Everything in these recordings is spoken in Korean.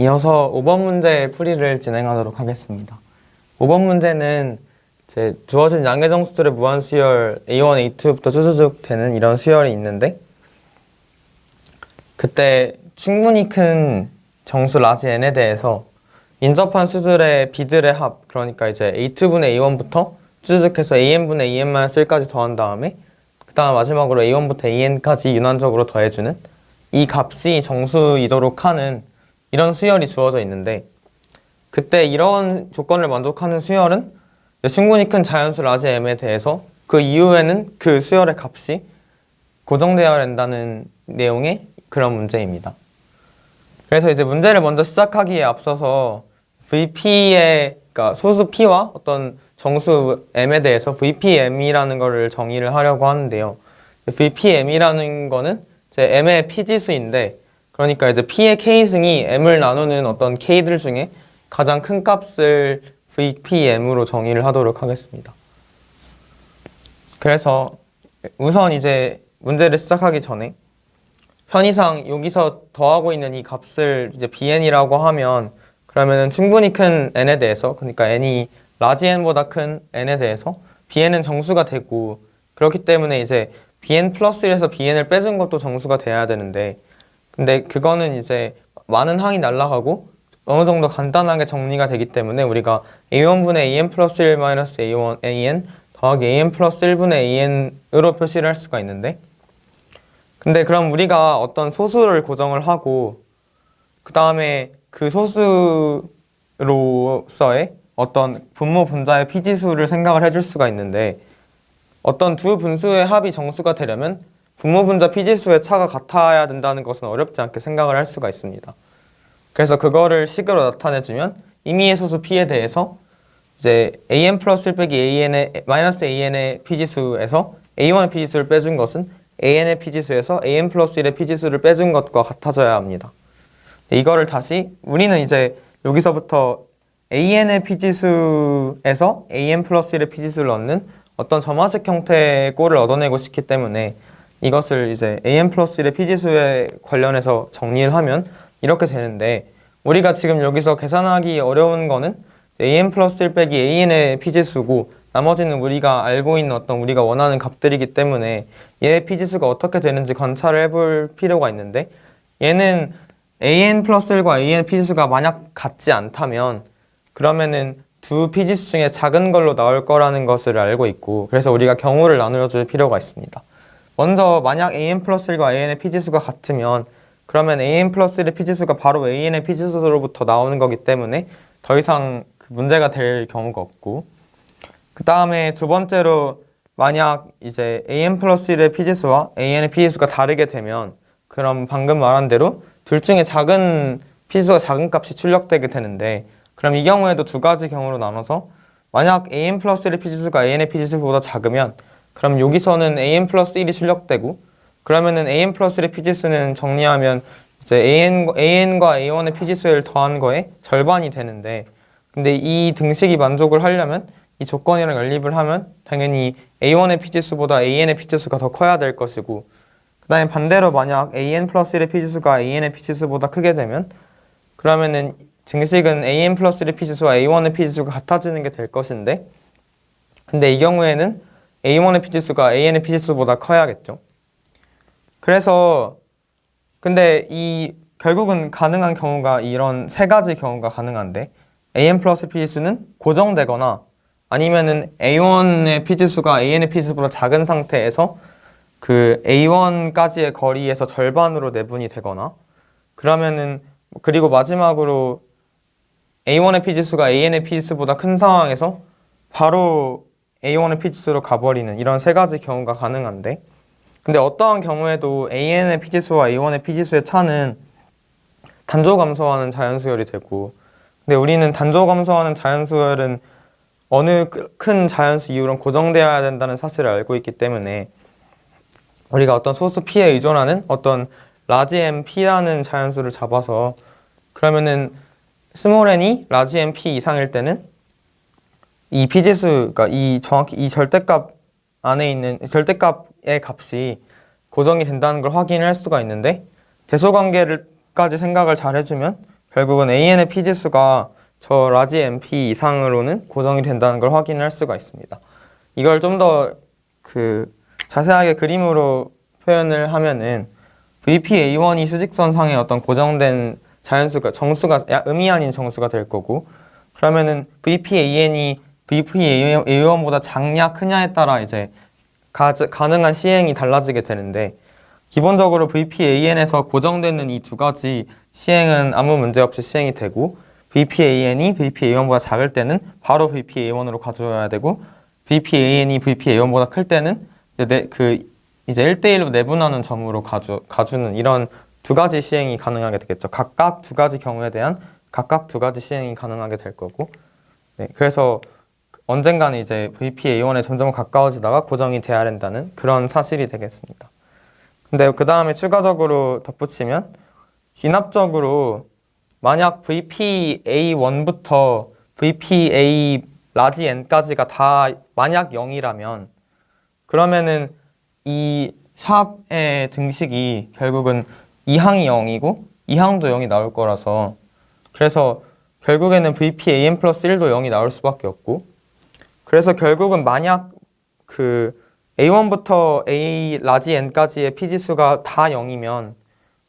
이어서 5번 문제 풀이를 진행하도록 하겠습니다. 5번 문제는 이제 주어진 양의 정수들의 무한 수열 A1, A2부터 쭉쭉쭉 되는 이런 수열이 있는데, 그때 충분히 큰 정수 라지 n에 대해서 인접한 수들의 비들의 합, 그러니까 이제 A2분의 A1부터 쭉쭉 해서 AN분의 AN-1까지 더한 다음에 그 다음 마지막으로 A1부터 AN까지 유난적으로 더해주는 이 값이 정수이도록 하는 이런 수열이 주어져 있는데, 그때 이런 조건을 만족하는 수열은 충분히 큰 자연수 라지 m에 대해서 그 이후에는 그 수열의 값이 고정되어야 된다는 내용의 그런 문제입니다. 그래서 이제 문제를 먼저 시작하기에 앞서서 VP의, 그러니까 소수 P와 어떤 정수 M에 대해서 VPM이라는 거를 정의를 하려고 하는데요. VPM이라는 거는 이제 M의 P지수인데, 그러니까 이제 P의 K승이 M을 나누는 어떤 K들 중에 가장 큰 값을 VPM으로 정의를 하도록 하겠습니다. 그래서 우선 이제 문제를 시작하기 전에 편의상 여기서 더하고 있는 이 값을 이제 BN이라고 하면, 그러면은 충분히 큰 n에 대해서, 그러니까 n이 라지 n보다 큰 n에 대해서 bn은 정수가 되고, 그렇기 때문에 이제 bn 플러스 1에서 bn을 빼준 것도 정수가 돼야 되는데, 근데 그거는 이제 많은 항이 날아가고 어느 정도 간단하게 정리가 되기 때문에 우리가 a1분의 an 플러스 1 마이너스 a1 an 더하기 an 플러스 1분의 an으로 표시를 할 수가 있는데, 근데 그럼 우리가 어떤 소수를 고정을 하고 그 다음에 그 소수로서의 어떤 분모 분자의 p지수를 생각을 해줄 수가 있는데, 어떤 두 분수의 합이 정수가 되려면 분모 분자 p지수의 차가 같아야 된다는 것은 어렵지 않게 생각을 할 수가 있습니다. 그래서 그거를 식으로 나타내주면 임의의 소수 p에 대해서 이제 an 플러스 1 빼기 an의 마이너스 an의 p지수에서 a1의 p지수를 빼준 것은 an의 p지수에서 an 플러스 1의 p지수를 빼준 것과 같아져야 합니다. 이거를 다시 우리는 이제 여기서부터 an의 p지수에서 an 플러스 1의 p지수를 얻는 어떤 점화식 형태의 꼴을 얻어내고 싶기 때문에 이것을 이제 an 플러스 1의 p지수에 관련해서 정리를 하면 이렇게 되는데, 우리가 지금 여기서 계산하기 어려운 거는 an 플러스 1 빼기 an의 p지수고, 나머지는 우리가 알고 있는 어떤 우리가 원하는 값들이기 때문에 얘의 p지수가 어떻게 되는지 관찰을 해볼 필요가 있는데, 얘는 an 플러스 1과 an의 p지수가 만약 같지 않다면 그러면은 두 p지수 중에 작은 걸로 나올 거라는 것을 알고 있고, 그래서 우리가 경우를 나누어줄 필요가 있습니다. 먼저 만약 an 플러스 1과 an의 p지수가 같으면 그러면 an 플러스 1의 p지수가 바로 an의 p지수로부터 나오는 거기 때문에 더 이상 문제가 될 경우가 없고, 그 다음에 두 번째로 만약 이제 an 플러스 1의 p지수와 an의 p지수가 다르게 되면 그럼 방금 말한 대로 둘 중에 작은 p지수가 작은 값이 출력되게 되는데, 그럼 이 경우에도 두 가지 경우로 나눠서 만약 an 플러스 1의 p지수가 an의 p지수보다 작으면 그럼 여기서는 an 플러스 1이 출력되고, 그러면은 an 플러스 1의 p지수는 정리하면 이제 an과 a1의 p지수를 더한 거에 절반이 되는데, 근데 이 등식이 만족을 하려면 이 조건이랑 연립을 하면 당연히 a1의 p지수보다 an의 p지수가 더 커야 될 것이고, 그 다음에 반대로 만약 an 플러스 1의 p지수가 an의 p지수보다 크게 되면 그러면은 등식은 an 플러스 1의 p지수와 a1의 p지수가 같아지는 게 될 것인데, 근데 이 경우에는 a1의 p지수가 an의 p지수보다 커야겠죠. 그래서 근데 이 결국은 가능한 경우가 이런 세 가지 경우가 가능한데, an 플러스 p지수는 고정되거나 아니면은 a1의 p지수가 an의 p지수보다 작은 상태에서 그 a1까지의 거리에서 절반으로 내분이 되거나, 그러면은 그리고 마지막으로 a1의 p지수가 an의 p지수보다 큰 상황에서 바로 a1의 p지수로 가버리는 이런 세 가지 경우가 가능한데, 근데 어떠한 경우에도 an의 p지수와 a1의 p지수의 차는 단조 감소하는 자연수열이 되고, 근데 우리는 단조 감소하는 자연수열은 어느 큰 자연수 이후로는 고정되어야 된다는 사실을 알고 있기 때문에 우리가 어떤 소수 p에 의존하는 어떤 라지 m p라는 자연수를 잡아서, 그러면은 스몰 n이 라지 m p 이상일 때는 이 p지수, 그러니까 이 정확히 이 절대값 안에 있는 절대값의 값이 고정이 된다는 걸 확인할 수가 있는데, 대소관계까지 생각을 잘 해주면 결국은 AN의 P지수가 저 라지 MP 이상으로는 고정이 된다는 걸 확인할 수가 있습니다. 이걸 좀 더 자세하게 그림으로 표현을 하면은 VPA1이 수직선상의 어떤 고정된 자연수가 정수가 음이 아닌 정수가 될 거고, 그러면은 VPAN이 VPA1보다 작냐 크냐에 따라 이제 가능한 시행이 달라지게 되는데, 기본적으로 VPAN에서 고정되는 이 두 가지 시행은 아무 문제 없이 시행이 되고, VPAN이 VPA1보다 작을 때는 바로 VPA1으로 가져야 되고, VPAN이 VPA1보다 클 때는 이제 1대1로 내분하는 점으로 가주는 이런 두 가지 시행이 가능하게 되겠죠. 각각 두 가지 경우에 대한 각각 두 가지 시행이 가능하게 될 거고, 네, 그래서 언젠가는 이제 VPA1에 점점 가까워지다가 고정이 돼야 된다는 그런 사실이 되겠습니다. 근데 그 다음에 추가적으로 덧붙이면, 기납적으로 만약 VPA1부터 VPA 라지 n까지가 다 만약 0이라면, 그러면은 이 샵의 등식이 결국은 2항이 0이고 2항도 0이 나올 거라서, 그래서 결국에는 VPAN 플러스 1도 0이 나올 수밖에 없고, 그래서 결국은 만약 A1부터 A 라지 n까지의 P지수가 다 0이면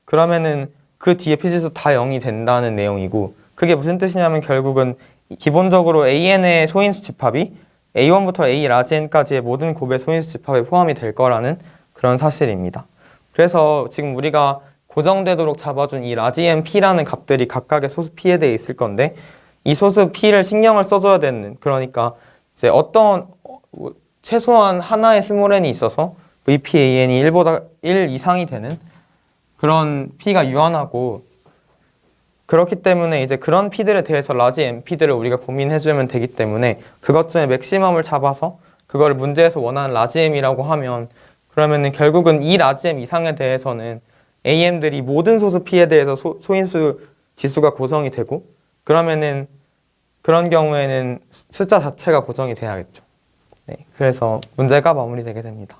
그러면은 그 뒤에 P지수 다 0이 된다는 내용이고, 그게 무슨 뜻이냐면 결국은 기본적으로 AN의 소인수 집합이 A1부터 A 라지 n까지의 모든 곱의 소인수 집합에 포함이 될 거라는 그런 사실입니다. 그래서 지금 우리가 고정되도록 잡아준 이 라지 n P라는 값들이 각각의 소수 P에 대해 있을 건데, 이 소수 P를 신경을 써줘야 되는, 그러니까 이제 어떤 최소한 하나의 스몰 n이 있어서 VPAN이 1 이상이 되는 그런 P가 유한하고, 그렇기 때문에 이제 그런 P들에 대해서 라지 MP들을 우리가 고민해주면 되기 때문에 그것 중에 맥시멈을 잡아서 그걸 문제에서 원하는 라지 M이라고 하면, 그러면은 결국은 이 라지 M 이상에 대해서는 AM들이 모든 소수 P에 대해서 소인수 지수가 고정이 되고, 그러면은 그런 경우에는 숫자 자체가 고정이 돼야겠죠. 네, 그래서 문제가 마무리되게 됩니다.